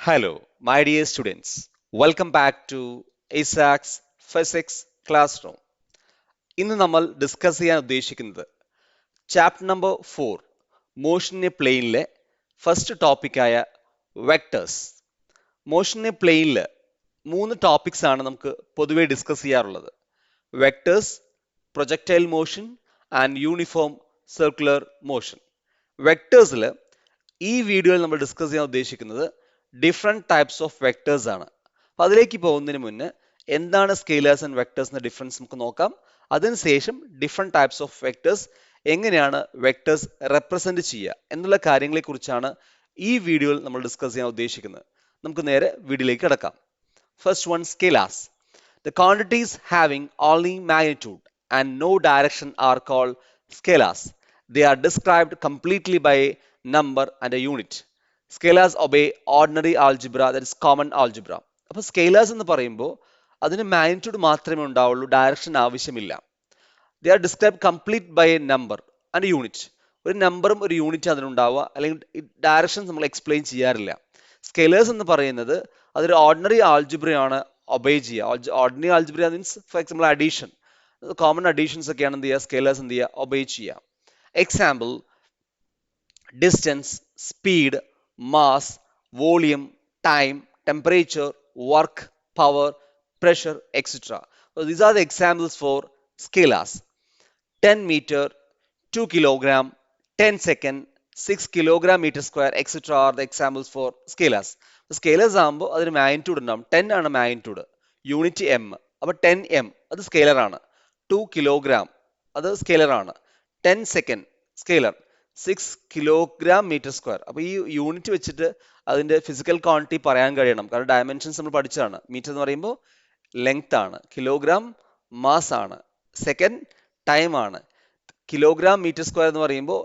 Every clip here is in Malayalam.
Hello, my dear students. Welcome back to ISAC's Physics Classroom. ഇന്ന് നമ്മൾ ഡിസ്കസ് ചെയ്യാൻ ഉദ്ദേശിക്കുന്നത് ചാപ്റ്റർ നമ്പർ 4 മോഷൻ ഇൻ പ്ലെയിനിലെ ഫസ്റ്റ് ടോപ്പിക്കായ വെക്ടേഴ്സ്. മോഷൻ ഇൻ പ്ലെയിനിൽ 3 ടോപ്പിക്സ് ആണ് നമുക്ക് പൊതുവെ ഡിസ്കസ് ചെയ്യാറുള്ളത്. Vectors, projectile motion and uniform circular motion. വെക്ടേഴ്സിൽ ഈ വീഡിയോയിൽ നമ്മൾ ഡിസ്കസ് ചെയ്യാൻ ഉദ്ദേശിക്കുന്നത് ഡിഫറെൻറ്റ് ടൈപ്സ് ഓഫ് വെക്ടേഴ്സ് ആണ്. അപ്പോൾ അതിലേക്ക് പോകുന്നതിന് മുന്നേ എന്താണ് സ്കെയിലേഴ്സ് ആൻഡ് വെക്ടേഴ്സിന്റെ ഡിഫറൻസ് നമുക്ക് നോക്കാം. അതിനുശേഷം ഡിഫറെൻറ്റ് ടൈപ്സ് ഓഫ് വെക്ടേഴ്സ്, എങ്ങനെയാണ് വെക്ടേഴ്സ് റെപ്രസെന്റ് ചെയ്യുക എന്നുള്ള കാര്യങ്ങളെ കുറിച്ചാണ് ഈ വീഡിയോയിൽ നമ്മൾ ഡിസ്കസ് ചെയ്യാൻ ഉദ്ദേശിക്കുന്നത്. നമുക്ക് നേരെ വീഡിയോയിലേക്ക് കിടക്കാം. First one, scalars. The quantities having only magnitude and no direction are called scalars. They are described completely by a number and a unit. Scalars obey ordinary algebra, that is common algebra. അപ്പോൾ സ്കെയിലേഴ്സ് എന്ന് പറയുമ്പോൾ അതിന് മാഗ്നിറ്റ്യൂഡ് മാത്രമേ ഉണ്ടാവുള്ളൂ, ഡയറക്ഷൻ ആവശ്യമില്ല. They are describe complete by a number and unit. ഒരു നമ്പറും ഒരു യൂണിറ്റ് അതിനുണ്ടാവുക, അല്ലെങ്കിൽ ഡയറക്ഷൻസ് നമ്മൾ എക്സ്പ്ലെയിൻ ചെയ്യാറില്ല. സ്കെയിലേഴ്സ് എന്ന് പറയുന്നത് അതൊരു ഓർഡിനറി ആൾജിബ്രയാണ് ഒബേ ചെയ്യുക. Ordinary algebra means for example addition, common additions ഒക്കെയാണ് എന്ത് ചെയ്യുക, സ്കെയിലേഴ്സ് എന്ത് ചെയ്യുക, ഒബേ ചെയ്യുക. Example distance, speed, mass, volume, time, temperature, work, power, pressure, etc. So these are the examples for scalars. 10 meter, 2 kilogram, 10 second, 6 kilogram meter square, etc. are the examples for scalars. Scalars ആകുമ്പോൾ അതിന് മാഗ്നിറ്റ്യൂഡ് ഉണ്ടാവും. 10 ആണ് മാഗ്നിറ്റ്യൂഡ്, യൂണിറ്റ് എം. അപ്പോൾ 10m അത് സ്കെയിലർ ആണ്. 2 കിലോഗ്രാം അത് സ്കെയിലർ ആണ്. 10 second scalar. 6 kilogram metre square. അപ്പോൾ ഈ യൂണിറ്റ് വെച്ചിട്ട് അതിന്റെ ഫിസിക്കൽ ക്വാണ്ടിറ്റി പറയാൻ കഴിയണം, കാരണം ഡയമെൻഷൻസ് നമ്മൾ പഠിച്ചതാണ്. മീറ്റർ എന്ന് പറയുമ്പോൾ ലെങ്ത് ആണ്, കിലോഗ്രാം മാസ് ആണ്, സെക്കൻഡ് ടൈം ആണ്, കിലോഗ്രാം മീറ്റർ സ്ക്വയർ എന്ന് പറയുമ്പോൾ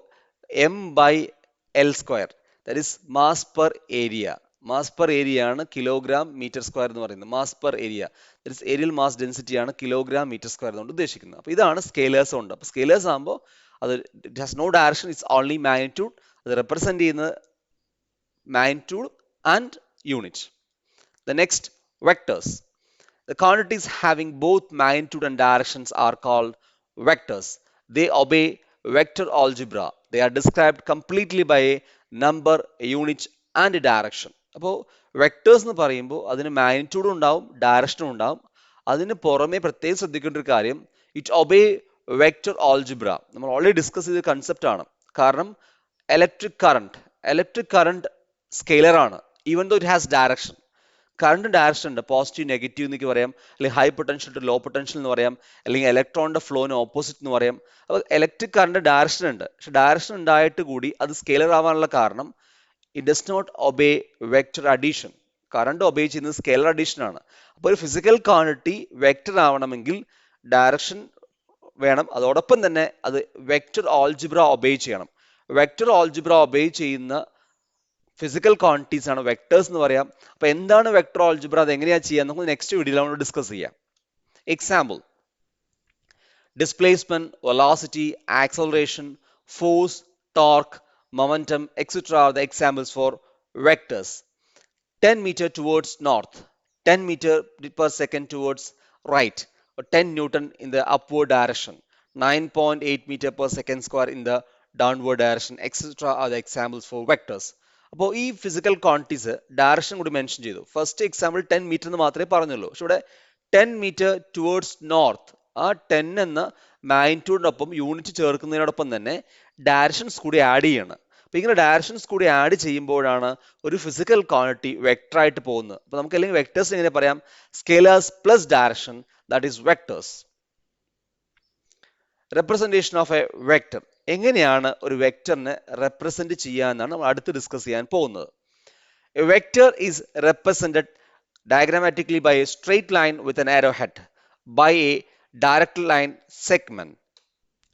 m/l², that is mass per area. Mass per area ആണ് കിലോഗ്രാം മീറ്റർ സ്ക്വയർ എന്ന് പറയുന്നത്. Mass per area, that is areal mass density ആണ് കിലോഗ്രാം മീറ്റർ സ്ക്വയർ എന്നുകൊണ്ട് ഉദ്ദേശിക്കുന്നത്. അപ്പോൾ ഇതാണ് സ്കെയിലേഴ്സ് ഉണ്ട്. അപ്പോൾ സ്കെയിലേഴ്സ് ആകുമ്പോൾ അത് it has no direction, it's only magnitude. അത് റെപ്രസെന്റ് ചെയ്യുന്നത് magnitude and unit. The next, vectors. The quantities having both magnitude and directions are called vectors. They obey vector algebra. They are described completely by a number, a unit and a direction. അപ്പോൾ വെക്ടേഴ്സ് എന്ന് പറയുമ്പോൾ അതിന് മാഗ്നിറ്റ്യൂഡും ഉണ്ടാവും, ഡയറക്ഷനും ഉണ്ടാവും. അതിന് പുറമെ പ്രത്യേകം ശ്രദ്ധിക്കേണ്ട ഒരു കാര്യം, ഇറ്റ് ഒബേ വെക്ടർ ആൾജിബ്ര. നമ്മൾ ഓൾറെഡി ഡിസ്കസ് ചെയ്ത കൺസെപ്റ്റ് ആണ്. കാരണം ഇലക്ട്രിക് കറണ്ട് സ്കെയിലർ ആണ്, even though it has direction. Current direction ഉണ്ട്, പോസിറ്റീവ് നെഗറ്റീവ് എന്നൊക്കെ പറയാം, അല്ലെങ്കിൽ high potential to low potential എന്ന് പറയാം, അല്ലെങ്കിൽ ഇലക്ട്രോണിന്റെ ഫ്ലോന് ഓപ്പോസിറ്റ് എന്ന് പറയാം. അപ്പോൾ ഇലക്ട്രിക് കറണ്ട് ഡയറക്ഷൻ ഉണ്ട്, പക്ഷെ ഡയറക്ഷൻ ഉണ്ടായിട്ട് കൂടി അത് സ്കെയിലർ ആവാനുള്ള കാരണം it does not obey vector addition. Current obey ചെയ്യുന്നത് സ്കെയിലർ അഡീഷൻ ആണ്. അപ്പോൾ ഒരു ഫിസിക്കൽ ക്വാണ്ടിറ്റി വെക്ടർ ആവണമെങ്കിൽ ഡയറക്ഷൻ വേണം, അതോടൊപ്പം തന്നെ അത് വെക്ടർ ആൾജിബ്ര ഒബേ ചെയ്യണം. വെക്ടർ ആൾജിബ്ര ഒബേ ചെയ്യുന്ന ഫിസിക്കൽ ക്വാണ്ടിറ്റീസ് ആണ് വെക്ടേഴ്സ് എന്ന് പറയാം. അപ്പൊ എന്താണ് വെക്ടർ ആൾജിബ്ര, അത് എങ്ങനെയാ ചെയ്യാൻ നമുക്ക് നെക്സ്റ്റ് വീഡിയോയിൽ നമ്മൾ ഡിസ്കസ് ചെയ്യാം. Example, displacement, velocity, acceleration, force, torque, momentum, etcetera are the examples for vectors. 10 meter towards north, 10 meter per second towards right, or 10 newton in the upward direction, 9.8 meter per second square in the downward direction, etc. are the examples for vectors. അപ്പോൾ ഈ ഫിസിക്കൽ ക്വാണ്ടിറ്റീസ് ഡയറക്ഷൻ കൂടി മെൻഷൻ ചെയ്തു. ഫസ്റ്റ് എക്സാമ്പിൾ 10 മീറ്റർ എന്ന് മാത്രമേ പറഞ്ഞുള്ളൂ, പക്ഷെ ഇവിടെ 10 മീറ്റർ ടുവേർഡ്സ് നോർത്ത്, ആ 10 എന്ന മാഗ്നിറ്റ്യൂഡിനൊപ്പം യൂണിറ്റ് ചേർക്കുന്നതിനോടൊപ്പം തന്നെ ഡയറക്ഷൻസ് കൂടി ആഡ് ചെയ്യണം. അപ്പൊ ഇങ്ങനെ ഡയറക്ഷൻസ് കൂടി ആഡ് ചെയ്യുമ്പോഴാണ് ഒരു ഫിസിക്കൽ ക്വാണ്ടിറ്റി വെക്ടർ ആയിട്ട് പോകുന്നത്. അപ്പൊ നമുക്ക് അല്ലെങ്കിൽ വെക്ടേഴ്സ് എങ്ങനെ പറയാം, scalars plus direction, that is vectors. Representation of A vector. എങ്ങനെയാണ് ഒരു വെക്ടറിനെ റെപ്രസെന്റ് ചെയ്യാന്നാണ് നമ്മൾ അടുത്ത് ഡിസ്കസ് ചെയ്യാൻ പോകുന്നത്. A vector is represented diagrammatically by a straight line with an arrowhead, by a direct line segment.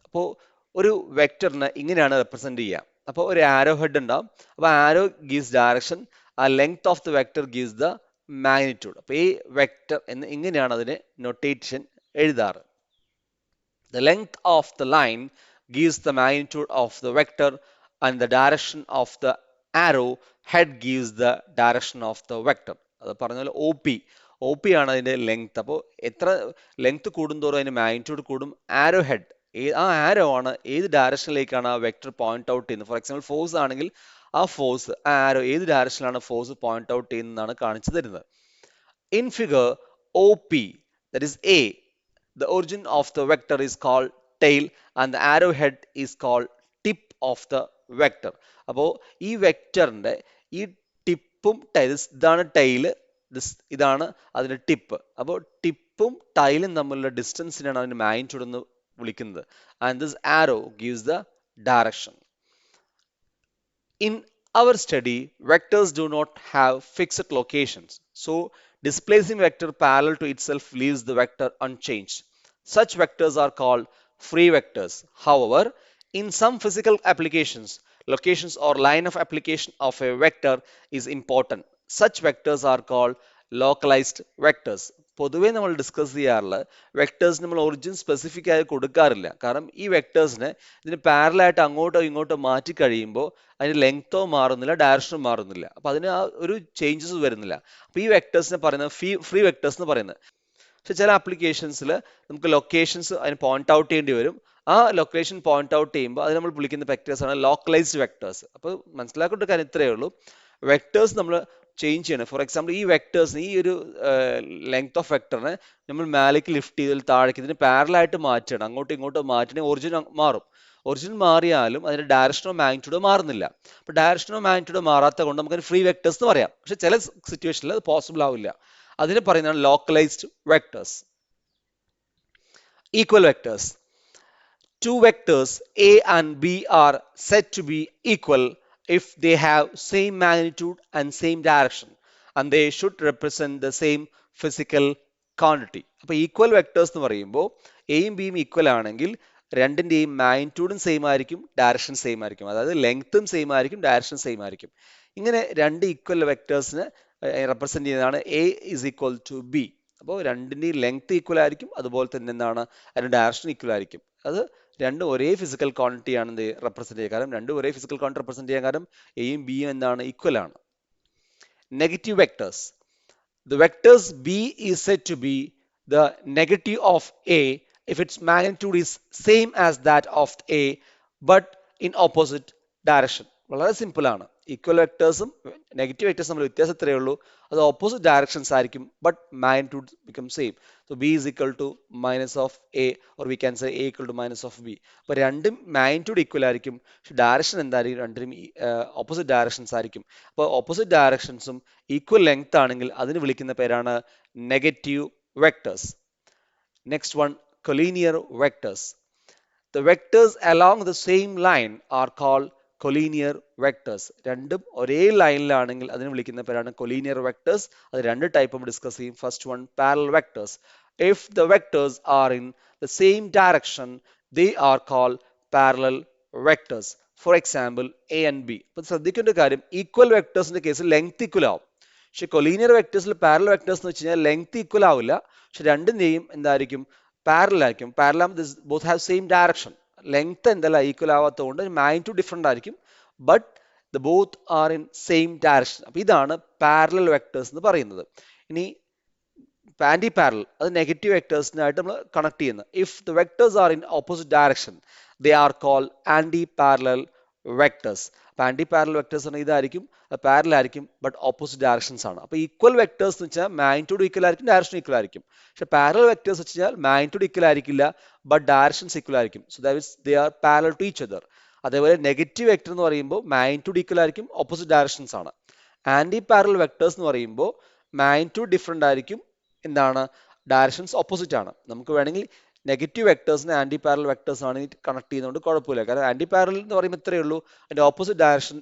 അപ്പോൾ ഒരു വെക്ടറിനെ ഇങ്ങനെയാണ് റെപ്രസെന്റ് ചെയ്യുക. അപ്പോൾ ഒരു ആരോ ഹെഡ് ഉണ്ടാവും. അപ്പോൾ ആരോ ഗീവ്സ് ഡയറക്ഷൻ, ആ length of the vector gives the magnitude. അപ്പോൾ ഈ വെക്ടർ എന്ന് ഇങ്ങനെയാണ് അതിന് notation എഴുതാറ്. The length of the line gives the magnitude of the vector and the direction of the arrow head gives the direction of the vector. അത് പറഞ്ഞ പോലെ ഒ പി ആണ് അതിന്റെ ലെങ്ത്. അപ്പോൾ എത്ര ലെങ്ത് കൂടുന്തോറും അതിന്റെ മാഗ്നിറ്റ്യൂഡ് കൂടും. ആരോ ഹെഡ്, ആ ആരോ ആണ് ഏത് ഡയറക്ഷനിലേക്കാണ് ആ വെക്ടർ പോയിന്റ് ഔട്ട് ചെയ്യുന്നത്. ഫോർ എക്സാമ്പിൾ ഫോഴ്സ് ആണെങ്കിൽ ആ ഫോഴ്സ്, ആ ആരോ ഏത് ഡയറക്ഷനിലാണ് ഫോഴ്സ് പോയിന്റ് ഔട്ട് ചെയ്യുന്നതാണ് കാണിച്ചു തരുന്നത്. In figure OP, that is A, the origin of the vector is called tail and the arrowhead is called tip of the vector. അപ്പോൾ ഈ വെക്ടറിന്റെ ഈ ടിപ്പും ഇതാണ് ടൈല്, ഇതാണ് അതിന്റെ ടിപ്പ്. അപ്പോൾ ടിപ്പും ടൈലും തമ്മിലുള്ള ഡിസ്റ്റൻസിനാണ് അതിന്റെ മാഗ്നിറ്റ്യൂഡ് എന്ന് വിളിക്കുന്നത്. And this arrow gives the direction. In our study, vectors do not have fixed locations, so displacing vector parallel to itself leaves the vector unchanged. Such vectors are called free vectors. However, in some physical applications, locations or line of application of a vector is important. Such vectors are called localized vectors. പൊതുവേ നമ്മൾ ഡിസ്കസ് ചെയ്യാറുള്ള വെക്ടേഴ്സ് നമ്മൾ ഒറിജിൻ സ്പെസിഫിക് ആയി കൊടുക്കാറില്ല. കാരണം ഈ വെക്ടേഴ്സിനെ ഇതിന് പാരലായിട്ട് അങ്ങോട്ടോ ഇങ്ങോട്ടോ മാറ്റി കഴിയുമ്പോൾ അതിന്റെ ലെങ്തോ മാറുന്നില്ല, ഡയറക്ഷനും മാറുന്നില്ല. അപ്പൊ അതിന് ആ ഒരു ചേഞ്ചസ് വരുന്നില്ല. അപ്പൊ ഈ വെക്ടേഴ്സിനെ പറയുന്നത് ഫ്രീ വെക്ടേഴ്സ് എന്ന് പറയുന്നത്. പക്ഷെ ചില ആപ്ലിക്കേഷൻസിൽ നമുക്ക് ലൊക്കേഷൻസ് അതിന് പോയിന്റ് ഔട്ട് ചെയ്യേണ്ടി വരും. ആ ലൊക്കേഷൻ പോയിന്റ് ഔട്ട് ചെയ്യുമ്പോൾ അത് നമ്മൾ വിളിക്കുന്ന വെക്ടേഴ്സ് ആണ് ലോക്കലൈസ്ഡ് വെക്ടേഴ്സ്. അപ്പോൾ മനസ്സിലാക്കേണ്ട കാര്യം ഇത്രയേ ഉള്ളൂ, വെക്ടേഴ്സ് നമ്മൾ ചേഞ്ച് ചെയ്യണം. ഫോർ എക്സാമ്പിൾ ഈ വെക്ടേഴ്സിന്, ഈ ഒരു ലെങ്ത് ഓഫ് വെക്ടറിനെ നമ്മൾ മേലേക്ക് ലിഫ്റ്റ് ചെയ്ത് താഴേക്ക് ഇതിന് പാരലായിട്ട് മാറ്റണം, അങ്ങോട്ടും ഇങ്ങോട്ടും മാറ്റണേ ഒറിജിൻ മാറും. ഒറിജിൻ മാറിയാലും അതിന്റെ ഡയറക്ഷനോ മാഗ്നിറ്റ്യൂഡോ മാറുന്നില്ല. അപ്പൊ ഡയറക്ഷനോ മാഗ്നിറ്റ്യൂഡോ മാറാത്ത കൊണ്ട് നമുക്ക് ഫ്രീ വെക്ടേഴ്സ് എന്ന് പറയാം. പക്ഷെ ചില സിറ്റുവേഷനിൽ അത് പോസിബിൾ ആവില്ല. അതിനെ പറയുന്നതാണ് localised vectors. Equal vectors. Two vectors A and B are said to be equal if they have same magnitude and same direction, and they should represent the same physical quantity. അപ്പോൾ ഈക്വൽ വെക്ടേഴ്സ് എന്ന് പറയുമ്പോൾ എയും ബിയും ഈക്വൽ ആണെങ്കിൽ രണ്ടിന്റെയും മാഗ്നിറ്റ്യൂഡും സെയിം ആയിരിക്കും, ഡയറക്ഷൻ സെയിം ആയിരിക്കും. അതായത് ലെങ്ത്തും സെയിം ആയിരിക്കും, ഡയറക്ഷൻ സെയിം ആയിരിക്കും. ഇങ്ങനെ രണ്ട് ഈക്വൽ വെക്ടേഴ്സിനെ റെപ്രസെന്റ് ചെയ്യുന്നതാണ് A is equal to B. അപ്പോൾ രണ്ടിന്റെയും ലെങ്ത് ഈക്വൽ ആയിരിക്കും, അതുപോലെ തന്നെ എന്താണ് അതിന്റെ ഡയറക്ഷൻ ഈക്വൽ ആയിരിക്കും. അത് രണ്ടും ഒരേ ഫിസിക്കൽ ക്വാണ്ടിറ്റി ആണ് റെപ്രസെന്റ് ചെയ്യുക. കാരണം രണ്ടും ഒരേ ഫിസിക്കൽ ക്വാണ്ടിറ്റി റെപ്രസെന്റ് ചെയ്യാൻ കാരണം എയും ബിയും എന്താണ് ഈക്വൽ ആണ്. Negative vectors. The vectors b is said to be the negative of a if its magnitude is same as that of a but in opposite direction. വളരെ സിമ്പിൾ ആണ്. ഈക്വൽ വെക്ടേഴ്സും നെഗറ്റീവ് വെക്ടേഴ്സും തമ്മിൽ വ്യത്യാസം ഇത്രയേ ഉള്ളൂ, അത് ഓപ്പോസിറ്റ് ഡയറക്ഷൻസ് ആയിരിക്കും, but magnitude become same. So B is equal to minus of A, or we can say A equal to minus of B. അപ്പൊ രണ്ടും മാഗ്നിറ്റ്യൂഡ് ഈക്വൽ ആയിരിക്കും, പക്ഷെ ഡയറക്ഷൻ എന്തായിരിക്കും, രണ്ടിനും ഓപ്പോസിറ്റ് ഡയറക്ഷൻസ് ആയിരിക്കും. അപ്പോൾ ഓപ്പോസിറ്റ് ഡയറക്ഷൻസും ഈക്വൽ ലെങ്ത് ആണെങ്കിൽ അതിന് വിളിക്കുന്ന പേരാണ് negative vectors. Next one, collinear vectors. The vectors along the same line are called collinear vectors. രണ്ടും ഒരേ ലൈനിലാണെങ്കിൽ അതിനെ വിളിക്കുന്ന പേരാണ് collinear vectors. അത് രണ്ട് ടൈപ്പും ഡിസ്കസ് ചെയ്യും. First one, parallel vectors. If the vectors are in the same direction, they are called parallel vectors. For example, A and B. അപ്പോൾ ശ്രദ്ധിക്കേണ്ട കാര്യം, ഈക്വൽ വെക്ടേഴ്സിന്റെ കേസിൽ ലെങ്ത് ഈക്വൽ ആവും. പക്ഷെ കൊലീനിയർ വെക്ടേഴ്സിൽ പാരലൽ വെക്ടേഴ്സ് എന്ന് വെച്ച് കഴിഞ്ഞാൽ ലെങ്ത് ഈക്വൽ ആവില്ല, പക്ഷെ രണ്ടിന്റെയും എന്തായിരിക്കും, പാരലൽ ആയിരിക്കും. Parallel both have same direction. Length എന്തല്ല ഈക്വൽ ആവാത്തതുകൊണ്ട് മാഗ്നിറ്റ്യൂഡ് ഡിഫറെന്റ് ആയിരിക്കും, but the both are in same direction. അപ്പൊ ഇതാണ് പാരലൽ വെക്ടേഴ്സ് എന്ന് പറയുന്നത്. ഇനി ആന്റി പാരലൽ, അത് നെഗറ്റീവ് വെക്ടേഴ്സിനായിട്ട് നമ്മൾ കണക്ട് ചെയ്യുന്നത്. If the vectors are in opposite direction, they are called anti parallel vectors. അപ്പൊ ആന്റി പാരലൽ വെക്ടേഴ്സ് പറഞ്ഞാൽ ഇതായിരിക്കും, പാരലൽ ആയിരിക്കും, ബട്ട് ഓപ്പോസിറ്റ് ഡയറക്ഷൻസ് ആണ്. അപ്പൊ ഈക്വൽ വെക്ടേഴ്സ് എന്ന് വെച്ചാൽ മാഗ്നിറ്റ്യൂഡ് ഈക്വൽ ആയിരിക്കും, ഡയറക്ഷൻ ഈക്വൽ ആയിരിക്കും. പക്ഷെ പാരലൽ വെക്ടേഴ്സ് വെച്ച് കഴിഞ്ഞാൽ മാഗ്നിറ്റ്യൂഡ് ഈക്വൽ ആയിരിക്കില്ല, ബട്ട് ഡയറക്ഷൻസ് ഈക്വൽ ആയിരിക്കും. So that means they are parallel to each other. അതേപോലെ നെഗറ്റീവ് വെക്ടർ എന്ന് പറയുമ്പോൾ മാഗ്നിറ്റ്യൂഡ് ഈക്വൽ ആയിരിക്കും, ഓപ്പോസിറ്റ് ഡയറക്ഷൻസ് ആണ്. ആന്റി പാരലൽ വെക്ടേഴ്സ് എന്ന് പറയുമ്പോൾ മാഗ്നിറ്റ്യൂഡ് ഡിഫറെന്റ് ആയിരിക്കും, എന്താണ്, ഡയറക്ഷൻസ് ഓപ്പോസിറ്റ് ആണ്. നമുക്ക് വേണമെങ്കിൽ നെഗറ്റീവ് വെക്ടേഴ്സിനെ ആന്റി പാരലൽ വെക്ടേഴ്സ് ആണ് കണക്ട് ചെയ്യുന്നതുകൊണ്ട് കുഴപ്പമില്ല. കാരണം ആന്റി പാരലൽ എന്ന് പറയുമ്പോൾ ഇത്രയേ ഉള്ളൂ, അതിന്റെ ഓപ്പോസിറ്റ് ഡയറക്ഷൻ,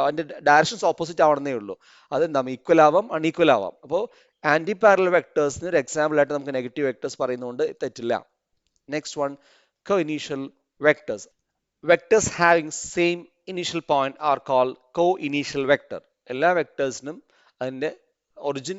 അതിന്റെ ഡയറക്ഷൻസ് ഓപ്പോസിറ്റ് ആവണമെന്നേ ഉള്ളൂ. അതെന്താ, ഈക്വൽ ആവാം, അൺഈക്വൽ ആവാം. അപ്പോൾ ആന്റി പാരലൽ വെക്ടേഴ്സിന് ഒരു എക്സാമ്പിൾ ആയിട്ട് നമുക്ക് നെഗറ്റീവ് വെക്ടേഴ്സ് പറയുന്നതുകൊണ്ട് തെറ്റില്ല. Next one, co initial vectors. Vectors having same initial point are called co initial vector. എല്ലാ വെക്ടേഴ്സിനും അതിന്റെ ഒറിജിൻ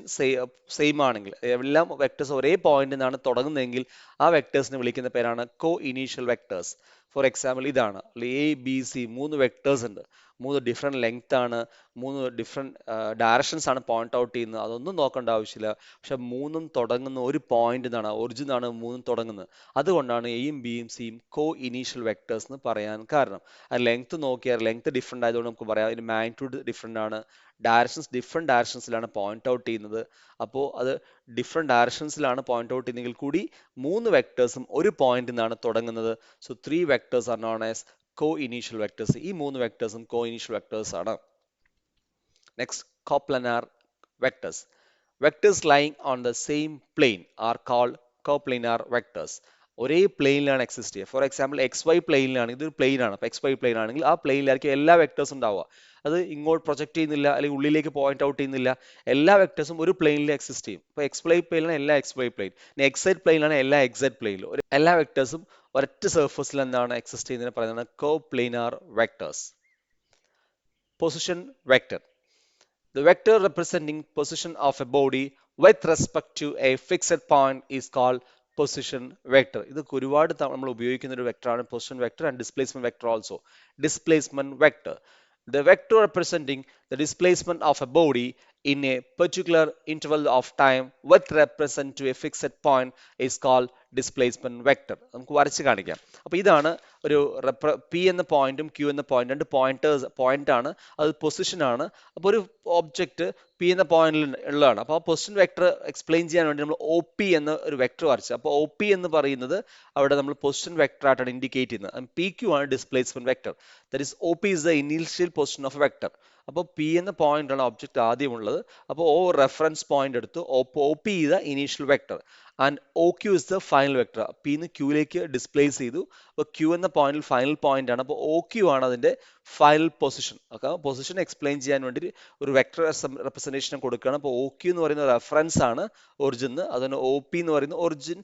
സെയിം ആണെങ്കിൽ, എല്ലാം വെക്ടേഴ്സ് ഒരേ പോയിന്റിൽ നിന്നാണ് തുടങ്ങുന്നതെങ്കിൽ ആ വെക്ടേഴ്സിനെ വിളിക്കുന്ന പേരാണ് കോ ഇനീഷ്യൽ വെക്ടേഴ്സ്. ഫോർ എക്സാമ്പിൾ ഇതാണ് എ ബി സി മൂന്ന് വെക്ടേഴ്സ് ഉണ്ട്, മൂന്ന് ഡിഫറെൻറ്റ് ലെങ്ത് ആണ്, മൂന്ന് ഡിഫറെൻറ്റ് ഡയറക്ഷൻസ് ആണ് പോയിന്റ് ഔട്ട് ചെയ്യുന്നത്. അതൊന്നും നോക്കേണ്ട ആവശ്യമില്ല. പക്ഷെ മൂന്നും തുടങ്ങുന്ന ഒരു പോയിന്റ് നിന്നാണ്, ഒറിജിൻ ആണ് മൂന്നും തുടങ്ങുന്നത്. അതുകൊണ്ടാണ് എയും ബിയും സിയും കോ ഇനീഷ്യൽ വെക്ടേഴ്സ് എന്ന് പറയാൻ കാരണം. ആ ലെങ്ത് നോക്കിയാൽ ലെങ്ത് ഡിഫറെൻ്റ് ആയതുകൊണ്ട് നമുക്ക് പറയാം അതിന് മാഗ്നിറ്റ്യൂഡ് ഡിഫറെൻ്റ് ആണ്, ഡയറക്ഷൻസ് ഡിഫറെൻറ്റ് ഡയറക്ഷൻസിലാണ് പോയിന്റ് ഔട്ട് ചെയ്യുന്നത്. അപ്പോൾ അത് ഡിഫറെൻറ്റ് ഡയറക്ഷൻസിലാണ് പോയിന്റ് ഔട്ട് ചെയ്യുന്നതെങ്കിൽ കൂടി മൂന്ന് വെക്ടേഴ്സും ഒരു പോയിന്റിൽ നിന്നാണ് തുടങ്ങുന്നത്. So three vectors R known as കോ ഇനീഷ്യൽ വെക്ടേഴ്സ്. ഈ മൂന്ന് വെക്ടേഴ്സും കോ ഇനീഷ്യൽ വെക്ടേഴ്സ് ആണ്. Next, coplanar vectors. Vectors lying on the same plane are called coplanar vectors. ഒരേ പ്ലെയിനിലാണ് എക്സിസ്റ്റ് ചെയ്യുക. ഫോർ എക്സാമ്പിൾ എക്സ് വൈ പ്ലെയിനിലാണ്, ഇതൊരു പ്ലെയിൻ ആണ്. അപ്പോൾ എക്സ് വൈ പ്ലെയിൻ ആണെങ്കിൽ ആ പ്ലെയിനിലായിരിക്കും എല്ലാ വെക്ടേഴ്സും ഉണ്ടാവുക. അത് ഇങ്ങോട്ട് പ്രൊജക്ട് ചെയ്യുന്നില്ല അല്ലെങ്കിൽ ഉള്ളിലേക്ക് പോയിന്റ് ഔട്ട് ചെയ്യുന്നില്ല. എല്ലാ വെക്ടേഴ്സും ഒരു പ്ലെയിനിൽ എക്സിസ്റ്റ് ചെയ്യും. ഇപ്പോൾ എക്സ് വൈ പ്ലെയിനാണ് എല്ലാ എക്സ് വൈ പ്ലെയിൻ, ഇനി എക്സ് സെഡ് പ്ലെയിനാണ് എല്ലാ എക്സ് സെഡ് പ്ലെയിനിലും. എല്ലാ വെക്ടേഴ്സും ഒരൊറ്റ സർഫസിൽ എന്താണ് എക്സിസ്റ്റ് ചെയ്യുന്നതിന് പറയുന്നത് coplanar vectors. Position vector. The vector representing position of a body with respect to a fixed point is called position vector. ഇത് ഒരുപാട് നമ്മൾ ഉപയോഗിക്കുന്ന ഒരു വെക്ടറാണ് position vector and displacement vector also. Displacement vector. The vector representing the displacement of a body in a particular interval of time with represent to a fixed point is called displacement vector. നമുക്ക് വരച്ച് കാണിക്കാം. അപ്പോൾ ഇതാണ് ഒരു പി എന്ന പോയിന്റും ക്യൂ എന്ന പോയിന്റ്, രണ്ട് പോയിന്റ് ആണ്, അത് പൊസിഷൻ ആണ്. അപ്പോൾ ഒരു ഒബ്ജക്റ്റ് പി എന്ന പോയിന്റിൽ ഉള്ളതാണ്. അപ്പോൾ ആ പൊസിഷൻ വെക്ടർ എക്സ്പ്ലെയിൻ ചെയ്യാൻ വേണ്ടി നമ്മൾ ഒ പി എന്ന ഒരു വെക്ടർ വരച്ചു. അപ്പോൾ ഒ പി എന്ന് പറയുന്നത് അവിടെ നമ്മൾ പൊസിഷൻ വെക്ടർ ആയിട്ടാണ് ഇൻഡിക്കേറ്റ് ചെയ്യുന്നത്. പി ക്യൂ ആണ് displacement vector. That is O P is the initial position of vector. അപ്പോൾ പി എന്ന പോയിന്റ് ആണ് ഒബ്ജക്റ്റ് ആദ്യമുള്ളത്. അപ്പോൾ ഒ റെഫറൻസ് പോയിന്റ് എടുത്തു, O P is the initial vector and O Q is the final vector. P നിന്ന് ക്യൂയിലേക്ക് ഡിസ്പ്ലേസ് ചെയ്തു. അപ്പോൾ ക്യൂ എന്ന പോയിന്റിൽ ഫൈനൽ പോയിന്റ് ആണ്. അപ്പോൾ ഒ ക്യൂ ആണ് അതിന്റെ final position. Okay, position explain ചെയ്യാൻ വേണ്ടി ഒരു വെക്ടർ റെപ്രസെന്റേഷൻ കൊടുക്കുകയാണ്. അപ്പോൾ ഒ ക്യൂ എന്ന് പറയുന്ന റെഫറൻസ് ആണ് ഒറിജിൻ, അതുകൊണ്ട് ഒ പി എന്ന് പറയുന്ന ഒറിജിൻ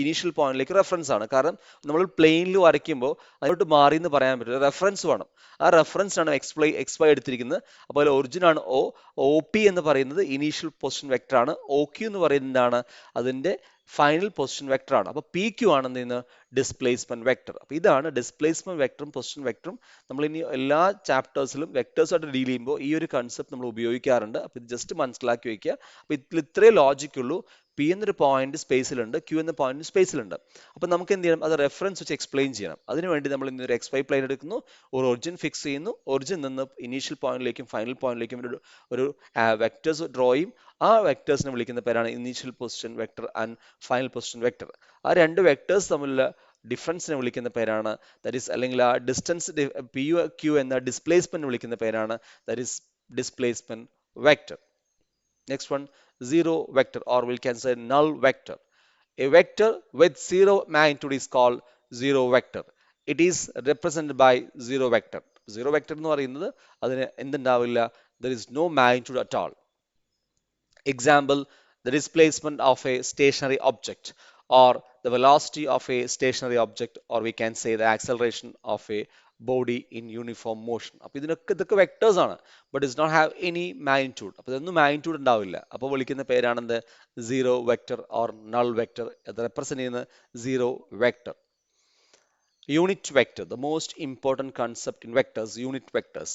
ഇനീഷ്യൽ പോയിന്റിലേക്ക് റെഫറൻസ് ആണ്. കാരണം നമ്മൾ പ്ലെയിനിൽ വരയ്ക്കുമ്പോൾ അതിലോട്ട് മാറി എന്ന് പറയാൻ പറ്റില്ല, റെഫറൻസ് വേണം. ആ റെഫറൻസ് ആണ് എക്സ് വൈ എടുത്തിരിക്കുന്നത്. അപ്പോൾ ഒറിജിൻ ആണ് ഒ പി എന്ന് പറയുന്നത് ഇനീഷ്യൽ പൊസിഷൻ വെക്ടർ ആണ്. ഒ ക്യൂ എന്ന് പറയുന്നതാണ് അതിന്റെ ഫൈനൽ പൊസിഷൻ വെക്ടർ ആണ്. അപ്പോൾ പി ക്യൂ ആണ് എന്ത് ചെയ്യുന്നത്, ഡിസ്പ്ലേസ്മെന്റ് വെക്ടർ. അപ്പോൾ ഇതാണ് ഡിസ്പ്ലേസ്മെന്റ് വെക്ടറും പൊസിഷൻ വെക്ടറും. നമ്മൾ ഇനി എല്ലാ ചാപ്റ്റേഴ്സിലും വെക്ടേഴ്സായിട്ട് ഡീൽ ചെയ്യുമ്പോൾ ഈ ഒരു കൺസെപ്റ്റ് നമ്മൾ ഉപയോഗിക്കാറുണ്ട്. അപ്പോൾ ഇത് ജസ്റ്റ് മനസ്സിലാക്കി വയ്ക്കുക. അപ്പോൾ ഇതിൽ ഇത്രേ ലോജിക് ഉള്ളൂ. പി എന്നൊരു പോയിന്റ് സ്പേസിലുണ്ട്, ക്യൂ എന്ന പോയിന്റ് സ്പേസിലുണ്ട്. അപ്പോൾ നമുക്ക് എന്ത് ചെയ്യണം, അത് റെഫറൻസ് വെച്ച് എക്സ്പ്ലെയിൻ ചെയ്യണം. അതിനുവേണ്ടി നമ്മൾ ഇന്ന് ഒരു എക്സ് വൈ പ്ലെയിൻ എടുക്കുന്നു, ഒരു ഒറിജിൻ ഫിക്സ് ചെയ്യുന്നു, ഒറിജിൻ നിന്ന് ഇനീഷ്യൽ പോയിന്റിലേക്കും ഫൈനൽ പോയിന്റിലേക്കും ഒരു വെക്ടേഴ്സ് ഡ്രോ ചെയ്യും. ആ വെക്ടേഴ്സിനെ വിളിക്കുന്ന പേരാണ് initial position vector and final position vector. ആ രണ്ട് വെക്ടേഴ്സ് തമ്മിലുള്ള ഡിഫറൻസിനെ വിളിക്കുന്ന പേരാണ്, ദാറ്റ് ഈസ് അല്ലെങ്കിൽ ആ ഡിസ്റ്റൻസ് പി യു ക്യൂ എന്ന ഡിസ്പ്ലേസ്മെന്റ് വിളിക്കുന്ന പേരാണ്, that is displacement vector. Next one, zero vector, or we can say null vector. A vector with zero magnitude is called zero vector. It is represented by zero vector. Zero vector എന്ന് പറയുന്നത് അതിന് എന്തുണ്ടാവില്ല, there is no magnitude at all. Example, the displacement of a stationary object, or the velocity of a stationary object, or we can say the acceleration of a body in uniform motion. അപ്പോൾ ഇതൊക്കെ വെക്ടേഴ്സ് ആണ്, but is not have any magnitude. അപ്പോൾ ഇതൊന്നും മാഗ്നിറ്റ്യൂഡ് ഉണ്ടാവില്ല. അപ്പോൾ വിളിക്കുന്ന പേരാണെന്ത്, zero vector or null vector. അത് റെപ്രസെന്റ് ചെയ്യുന്ന zero vector. Unit vector, the most important concept in vectors, unit vectors.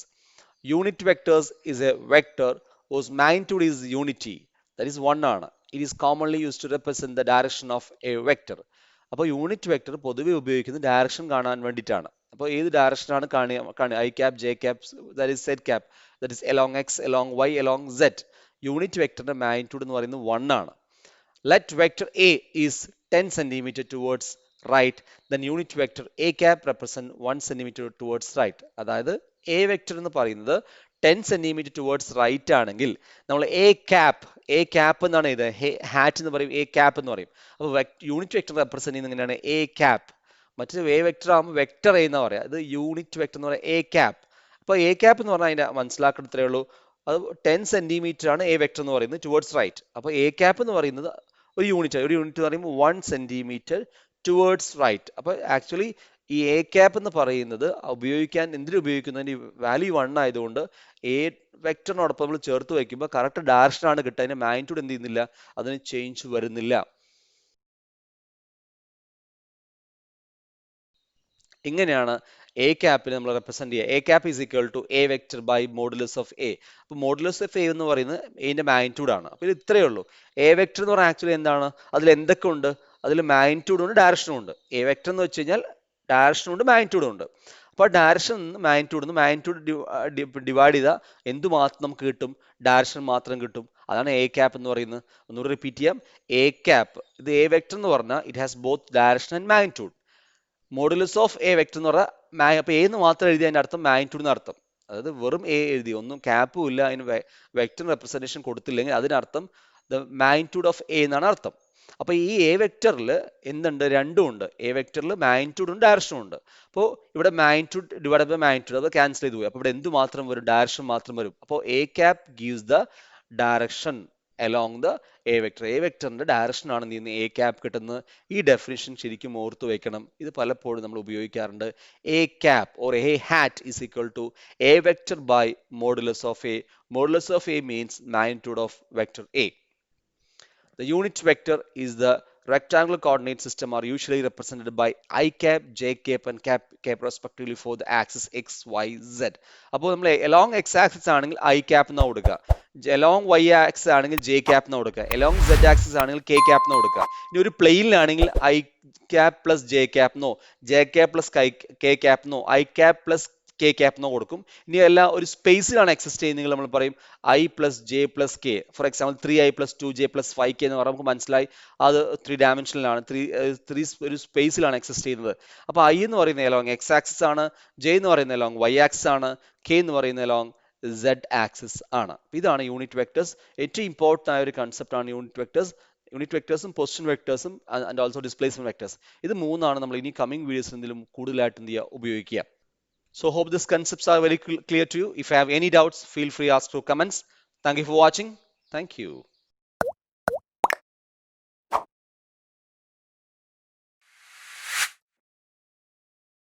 Unit vectors is a vector whose magnitude is unity, that is 1 ആണ്. It is commonly used to represent the direction of a vector. അപ്പോൾ യൂണിറ്റ് വെക്ടർ പൊതുവെ ഉപയോഗിക്കുന്നത് ഡയറക്ഷൻ കാണാൻ വേണ്ടിയിട്ടാണ്. അപ്പോൾ ഏത് ഡയറക്ഷനാണ് കാണുക, I cap, J cap, that is Z cap, that is along X, along Y, along Z. Unit വെക്ടറിന്റെ മാഗ്നിറ്റ്യൂഡ് എന്ന് പറയുന്നത് 1 ആണ്. Let vector A is 10 centimetre towards right, then unit vector A cap represent 1 centimetre towards right. അതായത് എ വെക്ടർ എന്ന് പറയുന്നത് 10 സെന്റിമീറ്റർ ടുവേർഡ്സ് റൈറ്റ് ആണെങ്കിൽ നമ്മൾ എ ക്യാപ്പ് എന്നാണ് ഇത്, ഹാറ്റ് എന്ന് പറയും, എ ക്യാപ്പ് എന്ന് പറയും. അപ്പോൾ യൂണിറ്റ് വെക്ടർ റെപ്രസെന്റ് ചെയ്യുന്നത് എങ്ങനെയാണ്, എ ക്യാപ്പ്. മറ്റൊരു എ വെക്ടർ ആകുമ്പോൾ വെക്ടർ എ എന്ന് പറയാം, അത് യൂണിറ്റ് വെക്ടർ എന്ന് പറയാം, എ ക്യാപ്പ്. അപ്പോൾ എ ക്യാപ്പ് എന്ന് പറഞ്ഞാൽ അതിന്റെ മനസ്സിലാക്കണം ഇത്രയേ ഉള്ളൂ, അത് 10 സെന്റിമീറ്റർ ആണ് എ വെക്ടർ എന്ന് പറയുന്നത് ടുവേർഡ്സ് റൈറ്റ്. അപ്പോൾ എ ക്യാപ്പ് എന്ന് പറയുന്നത് ഒരു യൂണിറ്റ് എന്ന് പറയുമ്പോൾ 1 സെന്റിമീറ്റർ ടുവേർഡ്സ് റൈറ്റ്. അപ്പോൾ ആക്ച്വലി ഈ എ ക്യാപ്പ് എന്ന് പറയുന്നത് എന്തിനു ഉപയോഗിക്കുന്നതിന് വാല്യൂ 1 ആയതുകൊണ്ട് എ വെക്ടറിനോടൊപ്പം നമ്മൾ ചേർത്ത് വയ്ക്കുമ്പോൾ കറക്റ്റ് ഡയറക്ഷൻ ആണ് കിട്ടുക. അതിന്റെ മാഗ്നിറ്റ്യൂഡ് എന്ത് ചെയ്യുന്നില്ല, അതിന് ചേഞ്ച് വരുന്നില്ല. ഇങ്ങനെയാണ് എ ക്യാപ്പിനെ നമ്മൾ റെപ്രസെന്റ് ചെയ്യുക. A cap is equal to A vector by modulus of A. അപ്പോൾ മോഡുലസ് ഓഫ് എ എന്ന് പറയുന്നത് എന്റെ മാഗ്നിറ്റ്യൂഡ് ആണ്. അപ്പോൾ ഇത് ഇത്രയേ ഉള്ളൂ. എ വെക്ടർ എന്ന് പറഞ്ഞാൽ ആക്ച്വലി എന്താണ്, അതിൽ എന്തൊക്കെ ഉണ്ട്, അതിൽ മാഗ്നിറ്റ്യൂഡും ഉണ്ട് ഡയറക്ഷനും ഉണ്ട്. എ വെക്ടർ എന്ന് വെച്ച് കഴിഞ്ഞാൽ ഡയറക്ഷനും ഉണ്ട് മാഗ്നിറ്റ്യൂഡും ഉണ്ട്. അപ്പോൾ ഡയറക്ഷൻ മാഗ്നിറ്റ്യൂഡ് ഡിവൈഡ് ചെയ്താൽ എന്തുമാത്രം നമുക്ക് കിട്ടും, ഡയറക്ഷൻ മാത്രം കിട്ടും. അതാണ് എ ക്യാപ്പ് എന്ന് പറയുന്നത്. ഒന്നുകൂടി റിപ്പീറ്റ് ചെയ്യാം. എ ക്യാപ്പ് ഇത് എ വെക്ടർ എന്ന് പറഞ്ഞാൽ it has both direction and magnitude. Modulus of A vector എന്ന് പറഞ്ഞാൽ അപ്പോൾ എ എന്ന് മാത്രം എഴുതി അതിന്റെ അർത്ഥം മാഗ്നിറ്റ്യൂഡ് എന്ന് അർത്ഥം. അതായത് വെറും എ എഴുതി ഒന്നും ക്യാപ്പും ഇല്ല, അതിന് വെക്ടർ റെപ്രസെന്റേഷൻ കൊടുത്തില്ലെങ്കിൽ അതിനർത്ഥം ദ മാഗ്നിറ്റ്യൂഡ് ഓഫ് എ എന്നാണ് അർത്ഥം. അപ്പൊ ഈ എ വെക്ടറിൽ എന്തുണ്ട്, രണ്ടും ഉണ്ട്. എ വെക്ടറിൽ മാഗ്നിറ്റ്യൂഡും ഡയറക്ഷനും ഉണ്ട്. അപ്പോൾ ഇവിടെ മാഗ്നിറ്റ്യൂഡ് ഡിവൈഡ് ബൈ മാഗ്നിറ്റ്യൂഡ് അത് ക്യാൻസൽ ചെയ്തു പോയി. അപ്പോൾ ഇവിടെ എന്ത് മാത്രം വരും, ഡയറക്ഷൻ മാത്രം വരും. അപ്പോൾ A cap gives the direction along the A vector. A വെക്ടറിന്റെ ഡയറക്ഷൻ ആണ് എന്ത് ചെയ്യുന്നത്, എ ക്യാപ് കിട്ടുന്നത്. ഈ ഡെഫിനിഷൻ ശരിക്കും ഓർത്തു വെക്കണം. ഇത് പലപ്പോഴും നമ്മൾ ഉപയോഗിക്കാറുണ്ട്. A cap or A hat is equal to A vector by modulus of A. Modulus of A means magnitude of vector A. The unit vector is the rectangular coordinate system are usually represented by I cap, j cap and cap respectively for the axis x, y, z. അപ്പോൾ നമ്മൾ along x axis ആണെങ്കിൽ I cap എന്ന് കൊടുക്കുക, along y axis ആണെങ്കിൽ j cap എന്ന് കൊടുക്കുക, along z axis ആണെങ്കിൽ k cap എന്ന് കൊടുക്കുക. ഇനി ഒരു പ്ലെയിനിലാണെങ്കിൽ I cap plus j cap എന്നോ j cap plus k cap എന്നോ I cap plus K cap എന്നോ കൊടുക്കും. ഇനി എല്ലാം ഒരു സ്പേസിലാണ് എക്സിസ്റ്റ് ചെയ്യുന്നത് നമ്മൾ പറയും I plus J plus K. For example 3i plus 2j plus 5k എന്ന് പറയുമ്പോൾ നമുക്ക് മനസ്സിലായി അത് 3 ഡയമെൻഷനിലാണ്, ഒരു സ്പേസിലാണ് എക്സിസ്റ്റ് ചെയ്യുന്നത്. അപ്പോൾ ഐ എന്ന് പറയുന്ന അലോങ് എക്സ് ആക്സിസ് ആണ്, ജെ എന്ന് പറയുന്ന അലോങ് വൈ ആക്സിസ് ആണ്, കെ എന്ന് പറയുന്ന അലോങ് സെഡ് ആക്സിസ് ആണ്. ഇതാണ് യൂണിറ്റ് വെക്ടേഴ്സ്. ഏറ്റവും ഇമ്പോർട്ടൻ്റ് ആയ ഒരു കൺസെപ്റ്റ് ആണ് യൂണിറ്റ് വെക്ടേഴ്സ്. യൂണിറ്റ് വെക്ടേഴ്സും പൊസിഷൻ വെക്ടേഴ്സും ആൻഡ് ഓൾസോ ഡിസ്പ്ലേസ്മെന്റ് വെക്ടേഴ്സ്. ഇത് മൂന്നാണ് നമ്മൾ ഇനി കമ്മിങ് വീഡിയോസിൽ എന്തെങ്കിലും കൂടുതലായിട്ട് എന്ത് ചെയ്യുക, ഉപയോഗിക്കുക. So hope these concepts are very clear to you. If you have any doubts, feel free to ask through comments. Thank you for watching. Thank you.